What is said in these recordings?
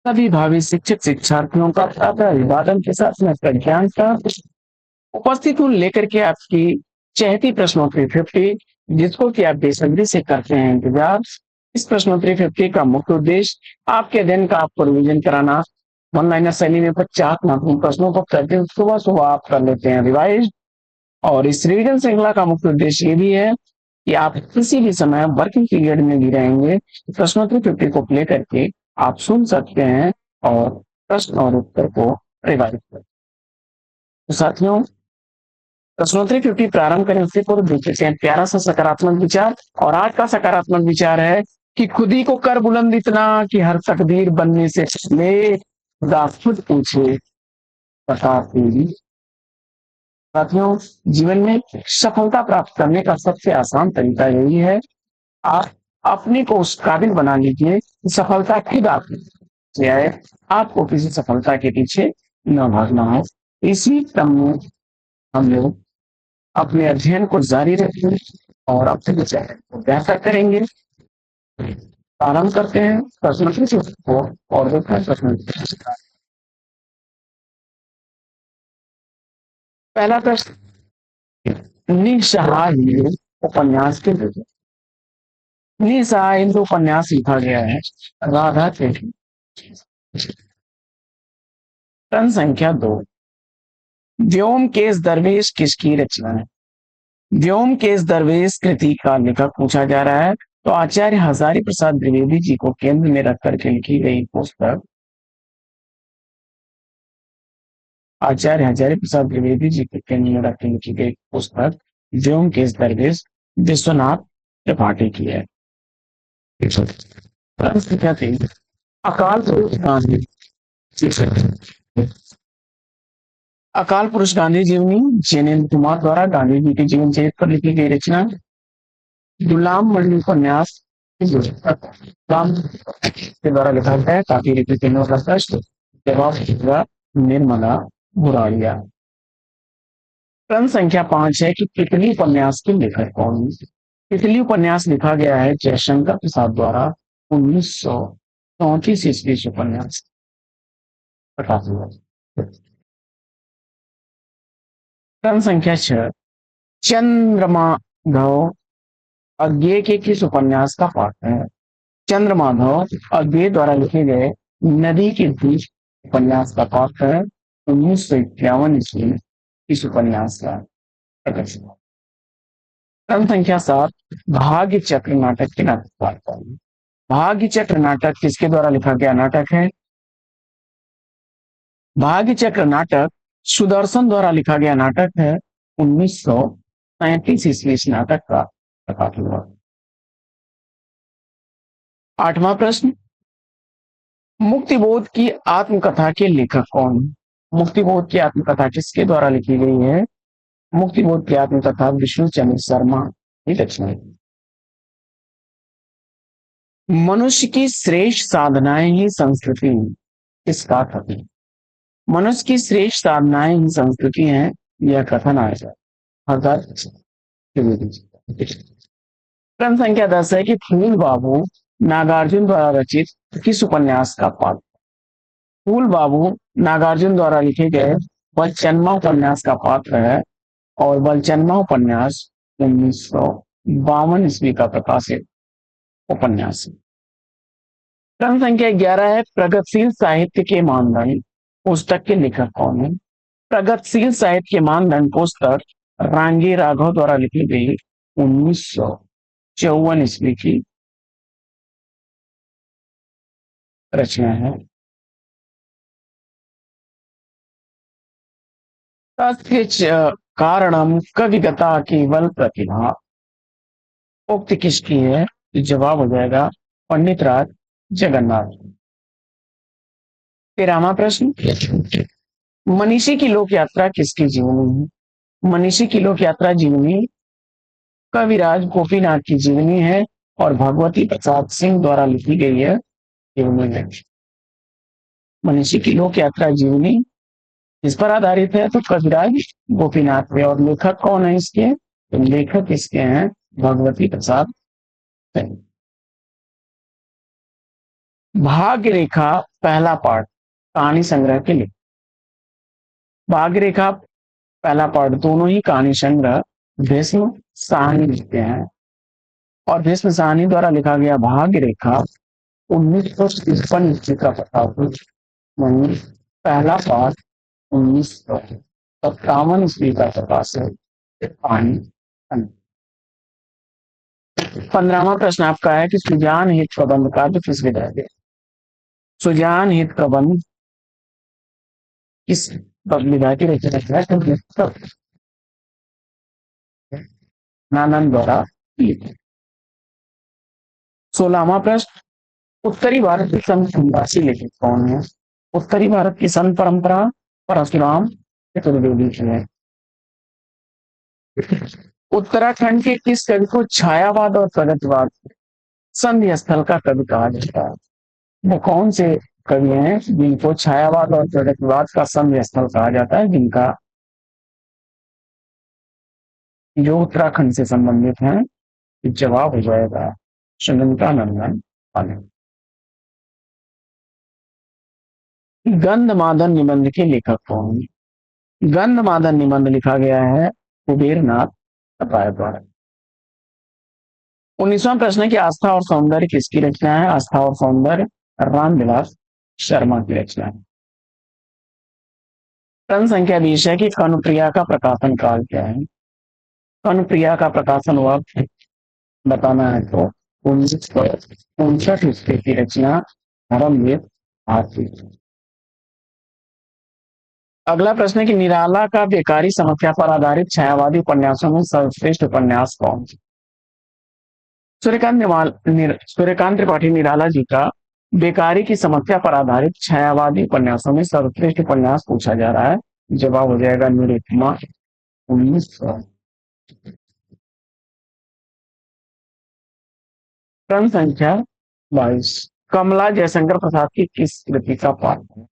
सभी भावी शिक्षक शिक्षार्थियों का प्रातः अभिवादन के साथ मैं प्रज्ञान का उपस्थित हूँ लेकर के आपकी चहेती प्रश्नोत्तरी 50, जिसको कि आप बेसब्री से करते हैं इंतजार। इस प्रश्नोत्तरी 50 का मुख्य उद्देश्य आपके दिन का आपको रिवीजन कराना। वन लाइनर शैली में 50 महत्वपूर्ण प्रश्नों को प्रतिदिन सुबह सुबह आप कर लेते हैं रिवाइज। और इस रिवीजन श्रृंखला का मुख्य उद्देश्य ये भी है कि आप किसी भी समय वर्किंग पीरियड में भी रहेंगे, प्रश्नोत्तरी 50 को प्ले करके आप सुन सकते हैं और प्रश्न और उत्तर को रिवाइज कर। तो साथियों, प्रश्नोत्तरी 50 प्रारंभ करें उससे पूर्व देखते हैं प्यारा सा सकारात्मक विचार। और आज का सकारात्मक विचार है कि खुद ही को कर बुलंद इतना कि हर तकदीर बनने से पहले खुदा खुद पूछे बता तेरी। साथियों, जीवन में सफलता प्राप्त करने का सबसे आसान तरीका यही है, आप अपने को उस काबिल बना लीजिए कि सफलता खुद आपसे आए, आपको किसी सफलता के पीछे न भागना हो। इसी क्रम में हम लोग अपने अध्ययन को जारी रखेंगे और अपने विचार को बेहतर करेंगे। आरंभ करते हैं प्रश्न को और देखते हैं प्रश्न। पहला प्रश्न, निस्सहाय उपन्यास के निस्सहाय हिंदू उपन्यास लिखा गया है राधा के। प्रश्न संख्या 2, व्योमकेश दरवेश किसकी रचना है? व्योमकेश दरवेश कृति का लेखक पूछा जा रहा है, तो आचार्य हजारी प्रसाद द्विवेदी जी को केंद्र में रख करके लिखी गई पुस्तक आचार्य हजारी प्रसाद द्विवेदी जी के केंद्र में रख लिखी गई पुस्तक व्योमकेश दरवेश विश्वनाथ त्रिपाठी की है। प्रश्न संख्या 3, अकाल पुरुष गांधी अकाल पुरुष गांधी जीवनी जैनेन्द्र कुमार द्वारा गांधी जी के जीवन चरित्र पर लिखी गई रचना गुलाम मंडी उपन्यास गुलाम के द्वारा लिखा गया है। काफी लिखित का प्रश्न जवाब निर्मला बुराड़िया। प्रश्न संख्या 5 है कि तितली उपन्यास के लेखक कौन? तितली उपन्यास लिखा गया है जयशंकर प्रसाद द्वारा 1934 ईस्वी उपन्यास प्रकाशित हुआ। प्रश्न संख्या 6, चंद्रमाधव अज्ञे के किस उपन्यास का पाठ है? चंद्रमाधव अज्ञे द्वारा लिखे गए नदी के बीच उपन्यास का पाठ है 1951 ईस्वी इस उपन्यास का प्रकाशन। प्रश्न संख्या 7, भाग्य चक्र नाटक के नाटक पाठ। भाग्य चक्र नाटक किसके द्वारा लिखा गया नाटक है? भाग्य चक्र नाटक सुदर्शन द्वारा लिखा गया नाटक है 1937 ईस्वी इस नाटक का प्रकाशन हुआ। 8वां प्रश्न, मुक्तिबोध की आत्मकथा के लेखक कौन? मुक्तिबोध की आत्मकथा किसके द्वारा लिखी गई है? मुक्तिबोध की आत्मकथा विष्णु चंद्र शर्मा की रचना है। मनुष्य की श्रेष्ठ साधनाएं ही संस्कृति किसका कथन? मनुष्य की श्रेष्ठ साधनाएं ही संस्कृति है, यह कथन आया हजार। प्रश्न संख्या 10 है कि फूल बाबू नागार्जुन द्वारा रचित किस उपन्यास का पाठ? फूल बाबू नागार्जुन द्वारा लिखे गए बलचन्मा उपन्यास का पात्र है और बलचन्मा उपन्यास 1952 ईस्वी का प्रकाशित उपन्यास है। प्रश्न संख्या 11 है, प्रगतिशील साहित्य के मानदंड पुस्तक के लेखक कौन है? प्रगतिशील साहित्य के मानदंड पुस्तक रांगी राघव द्वारा लिखी गई 1954 ईस्वी की रचना है। कारणम कविगता केवल प्रतिभा उक्त किसकी है? जवाब हो जाएगा पंडित राज जगन्नाथ। 13वां प्रश्न, मनीषी की लोक यात्रा किसकी जीवनी है? मनीषी की लोक यात्रा जीवनी कविराज गोपीनाथ की जीवनी है और भगवती प्रसाद सिंह द्वारा लिखी गई है जीवनी है। मनीषी की लोक यात्रा जीवनी इस पर आधारित है, तो कविराज गोपीनाथ पे। और लेखक कौन है इसके? तो लेखक इसके हैं भगवती प्रसाद सिंह। भाग्य रेखा पहला पार्ट कहानी संग्रह के लिए। भाग्य रेखा पहला पार्ट दोनों ही कहानी संग्रह भीष्म साहनी लिखते हैं और भीष्म साहनी द्वारा लिखा गया भाग्य रेखा 1953 ईस्वी का प्रकाशित वहीं पहला पार्ट 1957 ईस्वी का प्रकाशित कहानी। 15वां प्रश्न आपका है कि सुजान हित प्रबंध काव्य किस विधा के। सुजान हित प्रबंध किस विधा की रचना है? नानंद द्वारा की। 16वां प्रश्न उत्तरी भारत के संत संन्यासी लेखक कौन है? उत्तरी भारत की संत परंपरा परशुराम चतुर्वेदी की है। उत्तराखंड के किस कवि को छायावाद और प्रगतिवाद संधि स्थल का कवि कहा जाता है? वो कौन से कवि हैं जिनको छायावाद और प्रगतिवाद का संधि स्थल कहा जाता है, जिनका जो उत्तराखंड से संबंधित हैं? जवाब हो जाएगा सुनंता नंदन पाले। गंधमादन निबंध के लेखक कौन है? गंधमादन निबंध लिखा गया है कुबेरनाथ राय द्वारा। 19वां प्रश्न है कि आस्था और सौंदर्य किसकी रचना है? आस्था और सौंदर्य रामविलास शर्मा की रचना है। प्रश्न संख्या 20 है कि कनुप्रिया का प्रकाशन काल क्या है? कनुप्रिया का प्रकाशन वक्त बताना है तो 1959 ईस्वी की रचना धर्मवेद भारती। अगला प्रश्न है कि निराला का बेकारी समस्या पर आधारित छायावादी उपन्यासों में सर्वश्रेष्ठ उपन्यास कौन सा? सूर्यकांत त्रिपाठी निराला जी का बेकारी की समस्या पर आधारित छायावादी उपन्यासों में सर्वश्रेष्ठ उपन्यास पूछा जा रहा है। जवाब हो जाएगा निरुपमा 1900। प्रश्न संख्या 22 कमला जयशंकर प्रसाद की किस कृति का पाठ है?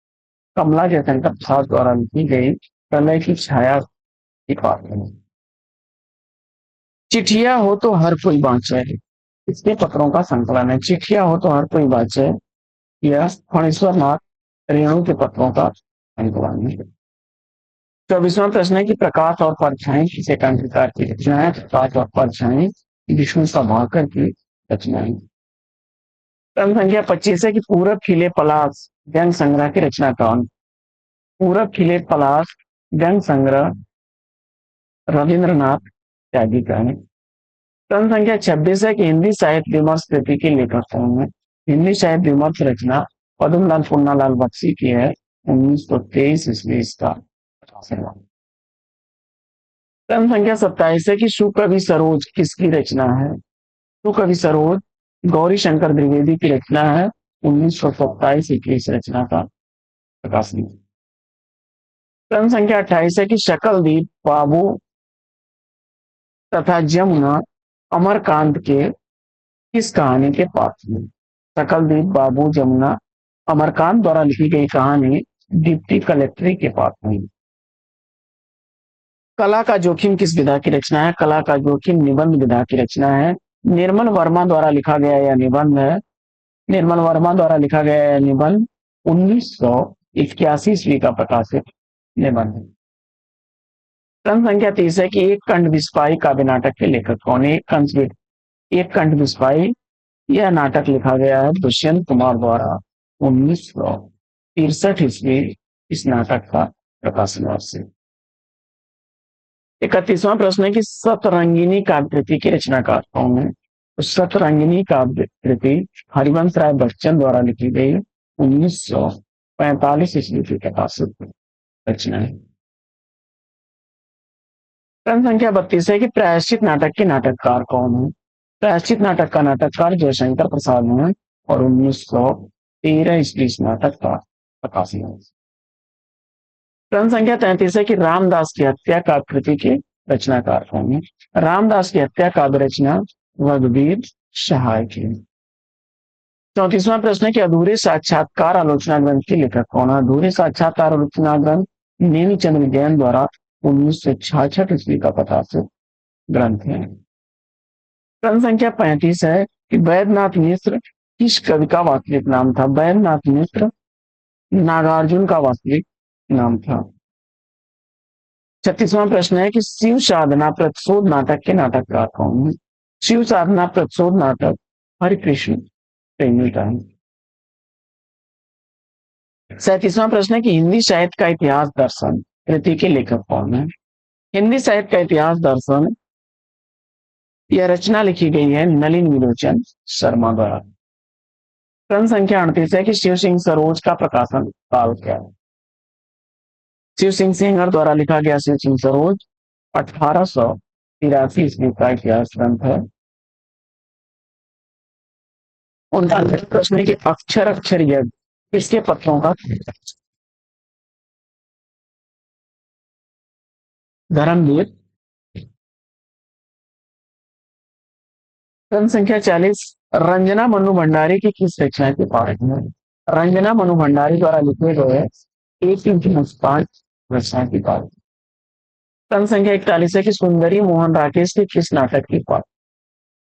कमला जयशंकर प्रसाद द्वारा लिखी गई प्रलय की छाया की पाठ है। चिट्ठिया हो तो हर कोई बाँचे इसके पत्रों का संकलन है। चिट्ठिया हो तो हर कोई बाँचे यह फणीश्वर नाथ रेणु के पत्रों का संकलन है। 24वां प्रश्न है कि प्रकाश और परछाई किस एकांकिकार की रचना है? प्रकाश और परछाई विष्णु सभाकर की रचना है। प्रश्न संख्या 25 है कि पूरब खिले पलाश व्यंग संग्रह की रचना कौन? पूरब खिले पलाश व्यंग संग्रह रविंद्रनाथ त्यागी का है। प्रश्न संख्या 26 है कि हिंदी साहित्य विमर्श कृति के लेखक कौन है? हिंदी साहित्य विमर्श रचना पद्मलाल पूर्णालाल बख्शी की है 1923 ईस्वी इसका प्रकाशन। प्रश्न संख्या 27 है कि सुकवि सरोज किसकी रचना है? सुकवि सरोज गौरी शंकर द्विवेदी की रचना है 1927 की इस रचना का प्रकाशन। प्रश्न संख्या 28 है कि शकलदीप बाबू तथा जमुना अमरकांत के किस कहानी के पात्र हैं? शकलदीप बाबू जमुना अमरकांत द्वारा लिखी गई कहानी डिप्टी कलेक्ट्री के पात्र हैं। कला का जोखिम किस विधा की रचना है? कला का जोखिम निबंध विधा की रचना है। निर्मल वर्मा द्वारा लिखा गया यह निबंध है। निर्मल वर्मा द्वारा लिखा गया यह निबंध 1981 ईस्वी का प्रकाशित निबंध है। प्रश्न संख्या 30 है कि एक कंठ बिस्पाई काव्य नाटक के लेखक कौन है? एक कंठ बिस्पाई यह नाटक लिखा गया है दुष्यंत कुमार द्वारा 1963 ईस्वी इस नाटक का प्रकाशन वर्ष है। 31वां प्रश्न है कि सतरंगिनी काव्यकृति की रचनाकार कौन है? तो सतरंगिनी काव्यकृति हरिवंश राय बच्चन द्वारा लिखी गई 1945 ईस्वी की प्रकाशित रचना है। प्रश्न संख्या 32 है कि प्रायश्चित नाटक के नाटककार कौन है? प्रायश्चित नाटक का नाटककार जयशंकर प्रसाद है और 1913 ईस्वी इस नाटक का प्रकाशन है। प्रश्न संख्या 33 है कि रामदास की हत्या काव्यकृति के रचनाकार कौन है? रामदास की हत्या काव्य रचना रघुवीर सहाय की। 34वां प्रश्न है कि अधूरे साक्षात्कार आलोचना ग्रंथ के लेखक कौन है? अधूरे साक्षात्कार आलोचना ग्रंथ नेमीचंद्र जैन द्वारा 1966 ईस्वी का प्रकाशित ग्रंथ है। प्रश्न संख्या 35 है कि वैद्यनाथ मिश्र किस कवि का वास्तविक नाम था? बैद्यनाथ मिश्र, नागार्जुन का वास्तविक नाम था। 36वां प्रश्न है कि शिव साधना प्रतिशोध नाटक के नाटककार कौन है? शिव साधना प्रतिशोध नाटक हरिकृष्ण प्रेमी का है। 37वां प्रश्न है कि हिंदी साहित्य का इतिहास दर्शन कृति के लेखक कौन है? हिंदी साहित्य का इतिहास दर्शन यह रचना लिखी गई है नलिन विलोचन शर्मा द्वारा। प्रश्न संख्या 38 है कि शिव सिंह सरोज का प्रकाशन काल क्या है? शिव सिंह सेंगर द्वारा लिखा गया शिव सिंह सरोज 1883 ईस्वी का इतिहास ग्रंथ है। 39 प्रश्न है कि अक्षर अक्षर यज्ञ किसके पत्रों का? धर्मवीर। प्रश्न संख्या 40 रंजना मनु भंडारी की किस रचना के पाठ में? रंजना मनु भंडारी द्वारा लिखे गए एक इंच मुस्कान रचना की पाठ। प्रश्न संख्या 41 है कि सुंदरी मोहन राकेश के किस नाटक की पाठ?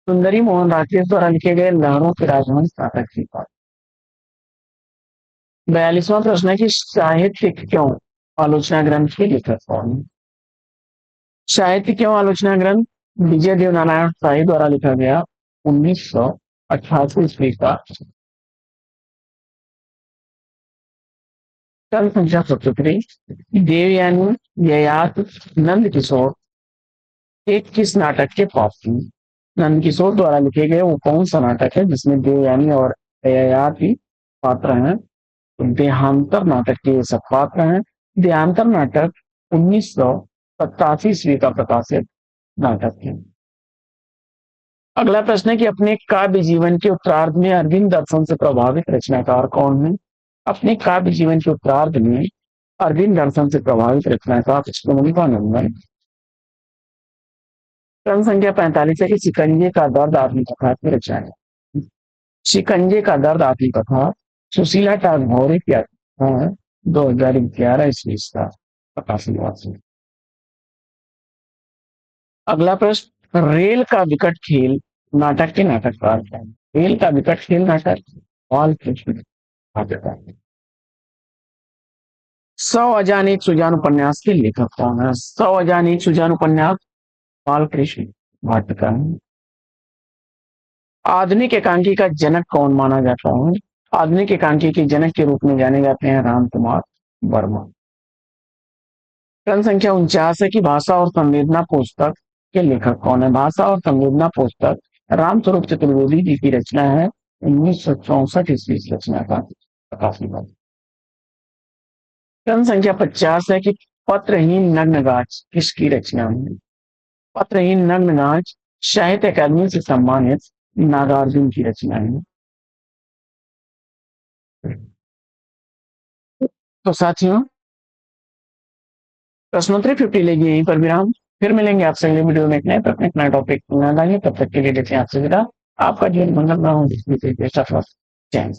सुंदरी मोहन राकेश द्वारा लिखे गए लहरों के राजवंश नाटक की पाठ। 42वां प्रश्न है कि साहित्य क्यों आलोचना ग्रंथ के लेखक कौन है? साहित्य क्यों आलोचना ग्रंथ विजय देव नारायण शाही द्वारा लिखा गया 1988 ईस्वी का। प्रश्न संख्या 73 देवयानी ययाति नंद किशोर एक किस नाटक के पात्र हैं? नंद किशोर द्वारा लिखे गए वो कौन सा नाटक है जिसमें देवयानी और ययाति पात्र हैं? तो देहांतर नाटक के ये सब पात्र हैं। देहांतर नाटक 1987 ईस्वी का प्रकाशित नाटक है। अगला प्रश्न है कि अपने काव्य जीवन के उत्तरार्ध में अरविंद दर्शन से प्रभावित रचनाकार कौन है? अपने काव्य जीवन के उत्तरार्ध में अरविंद दर्शन से प्रभावित रचनाकार नंदन। प्रश्न संख्या 45 है कि शिकंजे का दर्द आत्मकथा की रचना है। शिकंजे का दर्द आत्मकथा सुशीला टागोरे की आत्मकथा है 2011 ईस्वी का प्रकाशित हुआ। अगला प्रश्न रेल का विकट खेल नाटक के नाटककार क्या है? रेल का विकट खेल नाटक बाल कृष्ण नाटककार। 100 अजान एक सुजान उपन्यास के लेखक कौन है? 100 अजान एक सुजान उपन्यास बालकृष्ण भाटकर। आधुनिक एकांकी का जनक कौन माना जाता है? आधुनिक एकांकी के जनक के रूप में जाने जाते हैं राम कुमार वर्मा। प्रश्न संख्या 49 है कि भाषा और संवेदना पुस्तक के लेखक कौन है? भाषा और संवेदना पुस्तक रामस्वरूप चतुर्वेदी जी की रचना है 1964 ईस्वी रचना का प्रकाशित। प्रश्न संख्या 50 है कि पत्रहीन नग्नगाछ किसकी रचना है? पत्रहीन नग्नगाछ साहित्य अकादमी से सम्मानित नागार्जुन की रचना है। तो साथियों प्रश्नोत्तरी 50 लेगी यहीं पर विराम। फिर मिलेंगे आपसे अगले वीडियो में एक नए प्रश्न एक नए टॉपिक तब तक के लिए देते हैं आपसे विदा। आपका जीवन मंगलमय हो। जय हिंद।